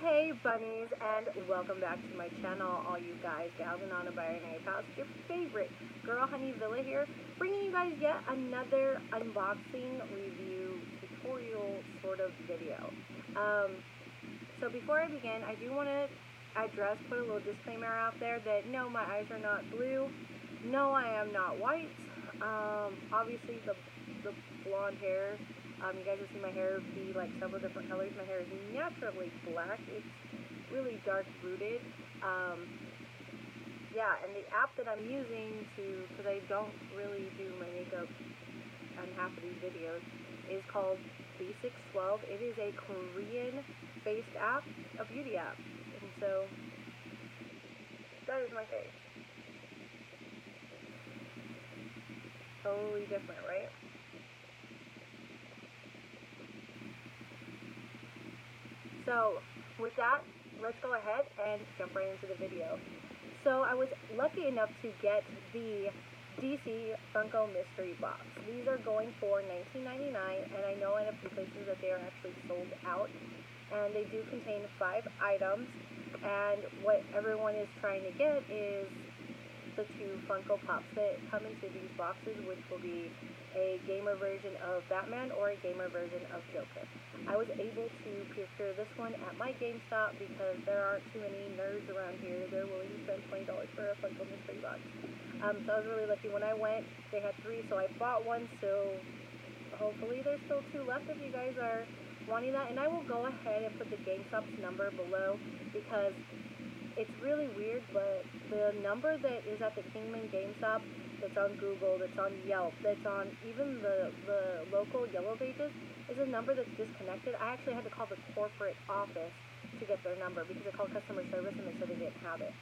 Hey bunnies, and welcome back to my channel, all you guys, gals, and non-binary pals. Your favorite girl, Honey Villa here, bringing you guys yet another unboxing review tutorial sort of video. So before I begin, I do want to put a little disclaimer out there that no, my eyes are not blue. No, I am not white. Obviously the blonde hair. You guys will see my hair be like several different colors. My hair is naturally black. It's really dark rooted. Yeah, and the app that I'm using because I don't really do my makeup on half of these videos, is called B612. It is a Korean-based app, a beauty app. And so, that is my face. Totally different, right? So, with that, let's go ahead and jump right into the video. So, I was lucky enough to get the DC Funko Mystery Box. These are going for $19.99, and I know at a few places that they are actually sold out. And they do contain 5 items, and what everyone is trying to get is the 2 Funko Pops that come into these boxes, which will be a gamer version of Batman or a gamer version of Joker. I was able to procure this one at my GameStop because there aren't too many nerds around here. They're willing to spend $20 for a Funko Mystery Box. So I was really lucky. When I went, they had 3, so I bought one, so hopefully there's still 2 left if you guys are wanting that. And I will go ahead and put the GameStop's number below because it's really weird, but the number that is at the Kingman GameStop, that's on Google, that's on Yelp, that's on even the local Yellow Pages, is a number that's disconnected. I actually had to call the corporate office to get their number because I called customer service and they said they didn't have it.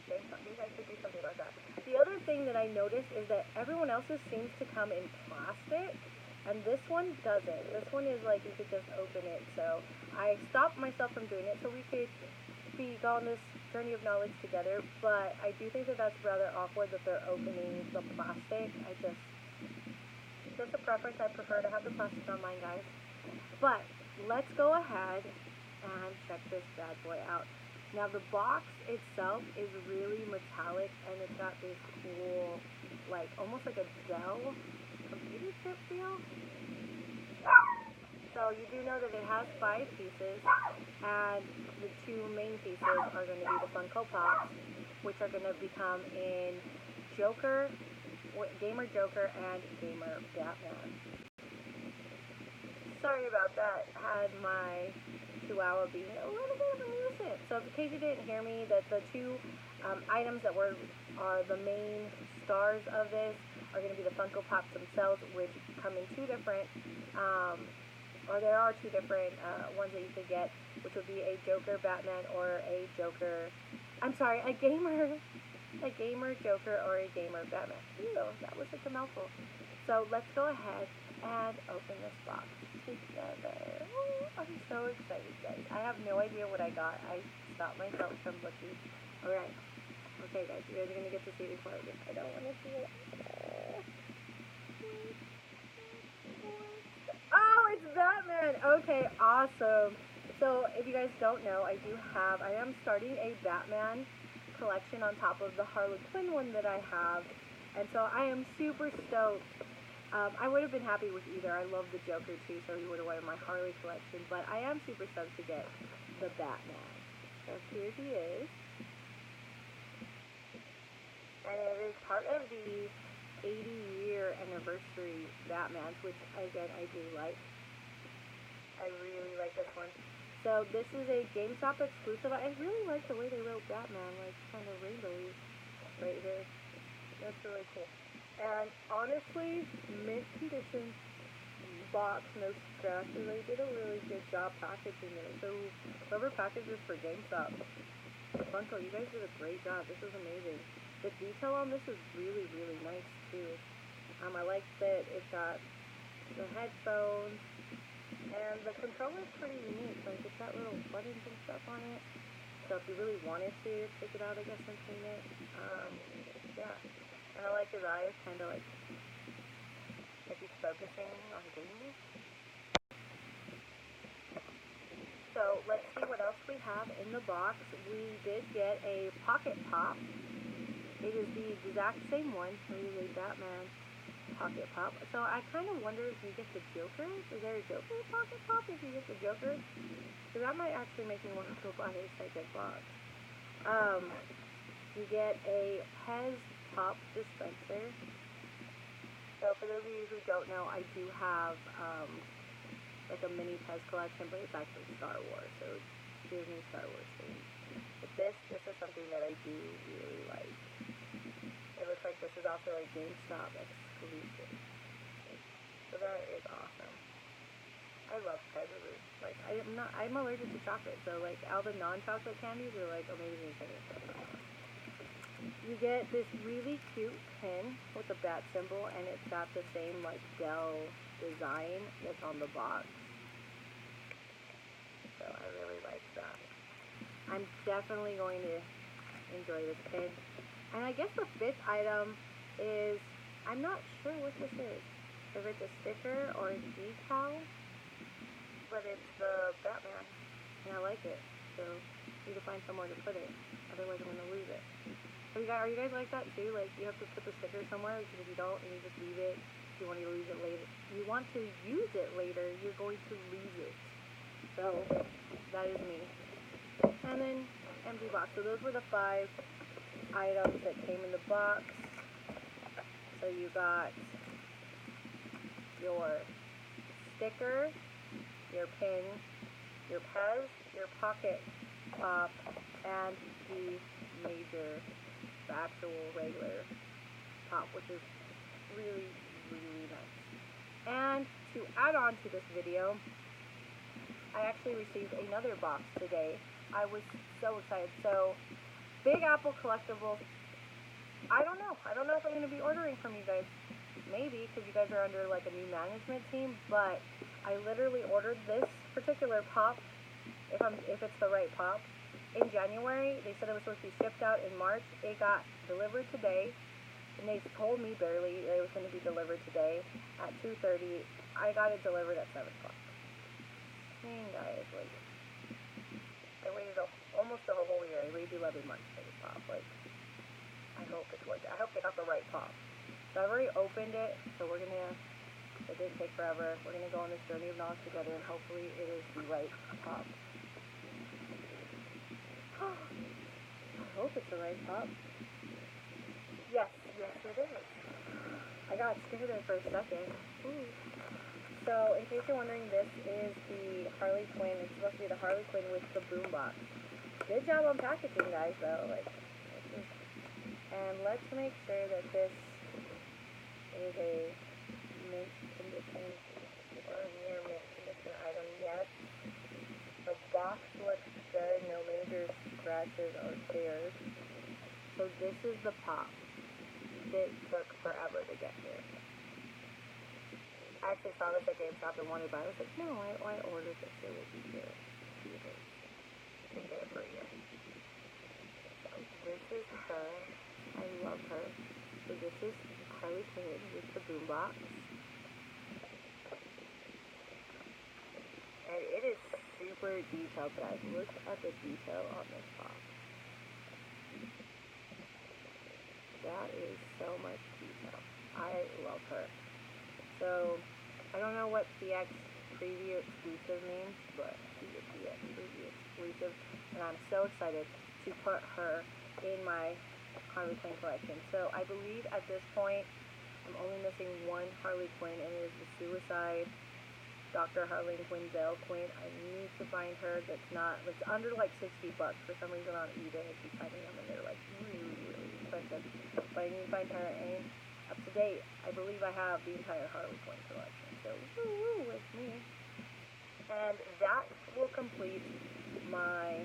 Okay, so you guys should do something about that. The other thing that I noticed is that everyone else's seems to come in plastic, and this one doesn't. This one is like you could just open it, so I stopped myself from doing it so we could go on this journey of knowledge together, but I do think that that's rather awkward that they're opening the plastic. Just a preference, I prefer to have the plastic on mine, guys. But let's go ahead and check this bad boy out. Now the box itself is really metallic, and it's got this cool, like, almost like a Dell computer chip feel. So you do know that it has 5 pieces, and the 2 main pieces are going to be the Funko Pops, which are going to become in Joker, Gamer Joker, and Gamer Batman. Sorry about that. Had my chihuahua being a little bit of a nuisance. So in case you didn't hear me, that the 2 items that are the main stars of this are going to be the Funko Pops themselves, which come in 2 different or there are 2 different ones that you could get, which would be a Joker Batman or a Joker, a gamer Joker or a gamer Batman. Ew, that was such a mouthful. So let's go ahead and open this box together. Ooh, I'm so excited, guys. I have no idea what I got. I stopped myself from looking. Alright. Okay, guys, you guys are going to get to see it before I don't want to see it. Batman! Okay, awesome. So, if you guys don't know, I am starting a Batman collection on top of the Harley Quinn one that I have, and so I am super stoked. I would have been happy with either. I love the Joker too, so he would have won my Harley collection, but I am super stoked to get the Batman. So here he is. And it is part of the 80-year anniversary Batmans, which, again, I do like. I really like this one. So this is a GameStop exclusive. I really like the way they wrote Batman, like kind of rainbowy right here. That's really cool. And honestly, mint condition box, no scratches. They did a really good job packaging it. So whoever packages for GameStop, Funko, you guys did a great job. This is amazing. The detail on this is really, really nice too. I like that it's got the headphones. And the controller is pretty unique, like it's got little buttons and stuff on it. So if you really wanted to take it out, I guess, and clean it, yeah. And I like his eyes, kind of like he's focusing on gaming. So let's have in the box, we did get a Pocket Pop. It is the exact same one, really Batman Pocket Pop. So I kind of wonder if you get the Joker. Is there a Joker Pocket Pop if you get the Joker? So that might actually make me want to go buy a second box. You get a Pez Pop dispenser. So for those of you who don't know, I do have like a mini Pez collection, but it's actually Star Wars, so it's Disney Star Wars themed. But this is something that I do really like. It looks like this is also a GameStop exclusive. So that is awesome. I love Pez. Like I'm allergic to chocolate, so like all the non-chocolate candies are like amazing to me. You get this really cute pin with a bat symbol, and it's got the same like Dell design that's on the box. So I really like that. I'm definitely going to enjoy this pin. And I guess the fifth item is, I'm not sure what this is. If it's a sticker or a decal, but it's the Batman, and I like it. So you need to find somewhere to put it. Otherwise I'm going to lose it. Are you guys like that too? Like you have to put the sticker somewhere, because if you don't, and you just leave it, you want to lose it later. You want to use it later, you're going to lose it. So that is me. And then empty box. So those were the 5 items that came in the box. So you got your sticker, your pin, your Pez, your Pocket Pop, and the major, the actual regular pop, which is really, really nice. And to add on to this video, I actually received another box today. I was so excited. So, Big Apple Collectibles, I don't know if I'm going to be ordering from you guys. Maybe, because you guys are under like a new management team, but I literally ordered this particular pop, if it's the right pop, in January. They said it was supposed to be shipped out in March. It got delivered today, and they told me barely that it was going to be delivered today at 2:30. I got it delivered at 7 o'clock. Dang, guys, like, I waited almost a whole year. I waited 11 months for this pop. Like, I hope it's worth it. I hope they got the right pop. So I've already opened it, so it didn't take forever. We're gonna go on this journey of knowledge together, and hopefully it is the right pop. I hope it's the right pop. Yes, it is. I got scared there for a second. Ooh. So, in case you're wondering, this is the Harley Quinn. It's supposed to be the Harley Quinn with the boombox. Good job on packaging, guys, though. And let's make sure that this is a mint condition or near mint condition item yet. The box looks good, no major scratches or tears. So this is the pop. It took forever to get here. I actually saw this at GameStop and wanted to buy it. I was like, no, I ordered this. It will be here. To get it for a year. So this is her. I love her. So this is Harley Quinn with the boombox. And it is super detailed, guys. Look at the detail on this box. That is so much detail. I love her. So, I don't know what PX Preview Exclusive means, but she's a PX Preview Exclusive, and I'm so excited to put her in my Harley Quinn collection. So, I believe at this point, I'm only missing one Harley Quinn, and it is the Suicide Dr. Harley Quinn Bell Quinn. I need to find her that's under like $60 for some reason on eBay. I keep finding them, and they're like really, really expensive. But I need to find her, and up to date, I believe I have the entire Harley Quinn collection. So, woo with me. And that will complete my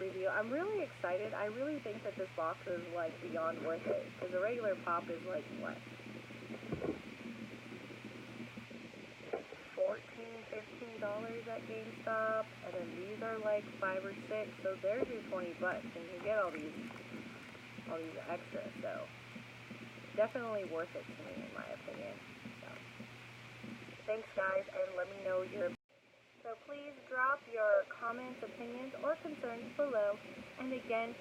review. I'm really excited. I really think that this box is like beyond worth it, because the regular pop is like what? $14, $15 at GameStop, and then these are like $5 or $6. So there's your $20, and you get all these extras. So definitely worth it to me, in my opinion. So thanks, guys, and let me know your. So please drop your comments, opinions, or concerns patterns below. And again,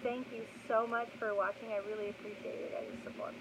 thank you so much for watching. I really appreciate your guys' support.